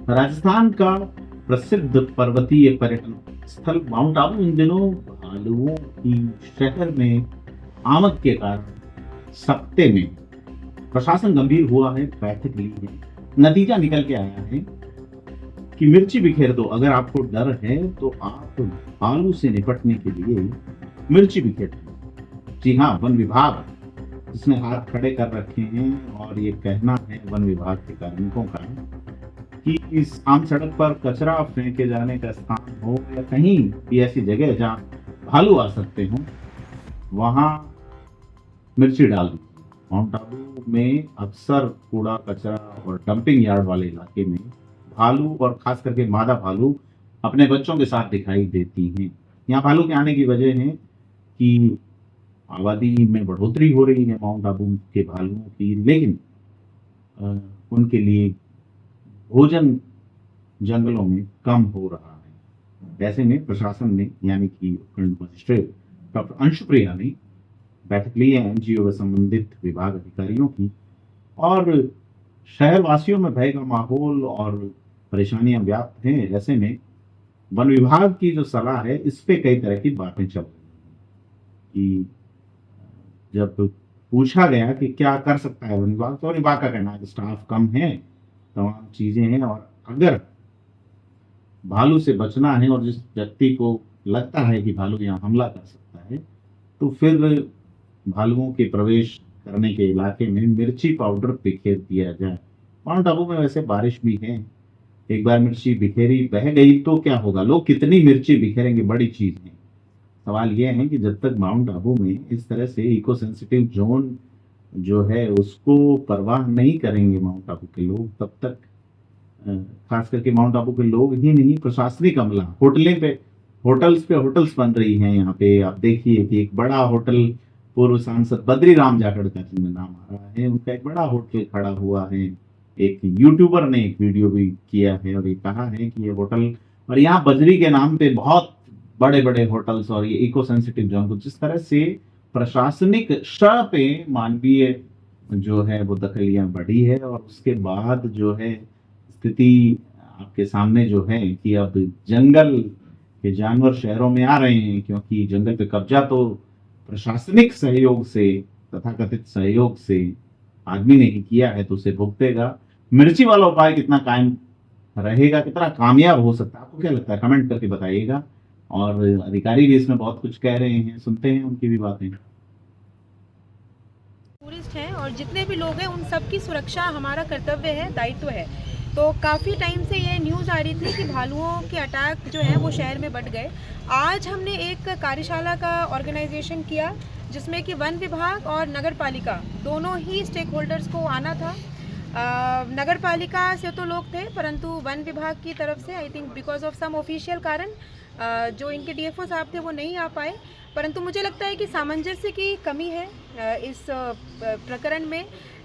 राजस्थान का प्रसिद्ध पर्वतीय पर्यटन स्थल माउंट आबू इन दिनों भालुओं की शहर में आमद के कारण सप्ते में प्रशासन गंभीर हुआ है, बैठक ली है। नतीजा निकल के आया है कि मिर्ची बिखेर दो। अगर आपको डर है तो आप भालू से निपटने के लिए मिर्ची बिखेर दो। जी हाँ, वन विभाग जिसने हाथ खड़े कर रखे हैं और ये कहना है वन विभाग के कार्मिकों का कि इस आम सड़क पर कचरा फेंके जाने का स्थान हो या कहीं भी ऐसी जगह जहाँ भालू आ सकते हो, वहां मिर्ची डाल दी। माउंट आबू में अक्सर कूड़ा कचरा और डंपिंग यार्ड वाले इलाके में भालू और खास करके मादा भालू अपने बच्चों के साथ दिखाई देती हैं। यहाँ भालू के आने की वजह है कि आबादी में बढ़ोतरी हो रही है माउंट आबू के भालुओं की, लेकिन उनके लिए भोजन जंगलों में कम हो रहा है। ऐसे में प्रशासन ने यानी कि मजिस्ट्रेट डॉक्टर अंशुप्रिया ने बैठक ली है एनजीओ व संबंधित विभाग अधिकारियों की, और शहर वासियों में भय का माहौल और परेशानियां व्याप्त हैं। ऐसे में वन विभाग की जो सलाह है इस पे कई तरह की बातें चल रही हैं कि जब पूछा गया कि क्या कर सकता है वन विभाग, तो विभाग का कहना है कि स्टाफ कम है, तमाम चीजें हैं, और अगर भालू से बचना है और जिस व्यक्ति को लगता है कि भालू यहाँ हमला कर सकता है तो फिर भालुओं के प्रवेश करने के इलाके में मिर्ची पाउडर बिखेर दिया जाए। माउंट आबू में वैसे बारिश भी है, एक बार मिर्ची बिखेरी बह गई तो क्या होगा, लोग कितनी मिर्ची बिखेरेंगे, बड़ी चीज है। सवाल यह है कि जब तक माउंट आबू में इस तरह से इको सेंसिटिव जोन जो है उसको परवाह नहीं करेंगे माउंट आबू के लोग, तब तक खास करके माउंट आबू के लोग ही नहीं, प्रशासनिक अमला होटल्स पे होटल्स बन रही हैं। यहाँ पे आप देखिए कि एक बड़ा होटल पूर्व सांसद बद्री राम जाखड़ का जिनमें नाम आ रहा है, उनका एक बड़ा होटल खड़ा हुआ है। एक यूट्यूबर ने एक वीडियो भी किया है और ये कहा है कि ये होटल, और यहाँ बजरी के नाम पे बहुत बड़े बड़े होटल्स और ये इको सेंसिटिव जोन को जिस तरह से प्रशासनिक स्तर पे मानवीय जो है वो दखलियां बढ़ी है, और उसके बाद जो है स्थिति आपके सामने जो है कि अब जंगल के जानवर शहरों में आ रहे हैं, क्योंकि जंगल पे कब्जा तो प्रशासनिक सहयोग से, तथाकथित सहयोग से आदमी ने ही किया है, तो उसे भुगतेगा। मिर्ची वाला उपाय कितना कायम रहेगा, कितना कामयाब हो सकता है, आपको क्या लगता है, कमेंट करके बताइएगा। और अधिकारी भी इसमें बहुत कुछ कह रहे हैं, सुनते हैं उनकी भी बातें। टूरिस्ट हैं और जितने भी लोग हैं उन सबकी सुरक्षा हमारा कर्तव्य है, दायित्व है। तो काफ़ी टाइम से ये न्यूज़ आ रही थी कि भालुओं के अटैक जो हैं वो शहर में बढ़ गए। आज हमने एक कार्यशाला का ऑर्गेनाइजेशन किया जिसमें कि वन विभाग और नगर पालिका दोनों ही स्टेक होल्डर्स को आना था। नगर पालिका से तो लोग थे, परंतु वन विभाग की तरफ से I think because of some official कारण जो इनके डीएफओ साहब थे वो नहीं आ पाए। परंतु मुझे लगता है कि सामंजस्य की कमी है इस प्रकरण में।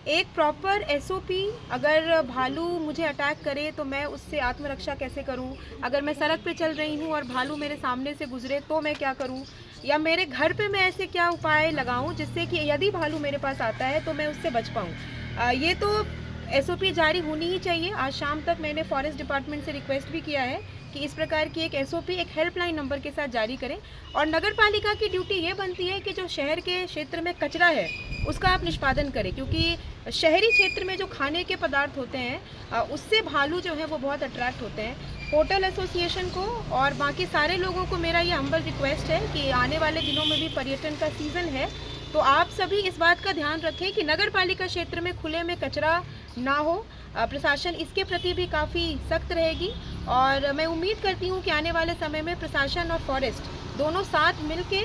एक प्रॉपर एसओपी, अगर भालू मुझे अटैक करे तो मैं उससे आत्मरक्षा कैसे करूं, अगर मैं सड़क पे चल रही हूं और भालू मेरे सामने से गुजरे तो मैं क्या करूं, या मेरे घर पे मैं ऐसे क्या उपाय लगाऊं जिससे कि यदि भालू मेरे पास आता है तो मैं उससे बच पाऊं। ये तो एसओपी जारी होनी ही चाहिए। आज शाम तक मैंने फॉरेस्ट डिपार्टमेंट से रिक्वेस्ट भी किया है कि इस प्रकार की एक एसओपी एक हेल्पलाइन नंबर के साथ जारी करें। और नगर पालिका की ड्यूटी ये बनती है कि जो शहर के क्षेत्र में कचरा है उसका आप निष्पादन करें, क्योंकि शहरी क्षेत्र में जो खाने के पदार्थ होते हैं उससे भालू जो है वो बहुत अट्रैक्ट होते हैं। होटल एसोसिएशन को और बाकी सारे लोगों को मेरा ये हम्बल रिक्वेस्ट है कि आने वाले दिनों में भी पर्यटन का सीज़न है, तो आप सभी इस बात का ध्यान रखें कि नगर पालिका क्षेत्र में खुले में कचरा ना हो। प्रशासन इसके प्रति भी काफ़ी सख्त रहेगी, और मैं उम्मीद करती हूँ कि आने वाले समय में प्रशासन और फॉरेस्ट दोनों साथ मिलके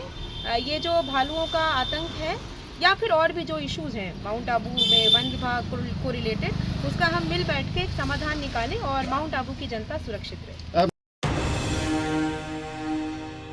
ये जो भालुओं का आतंक है या फिर और भी जो इश्यूज़ हैं माउंट आबू में वन विभाग को रिलेटेड, उसका हम मिल बैठ के एक समाधान निकालें और माउंट आबू की जनता सुरक्षित रहे।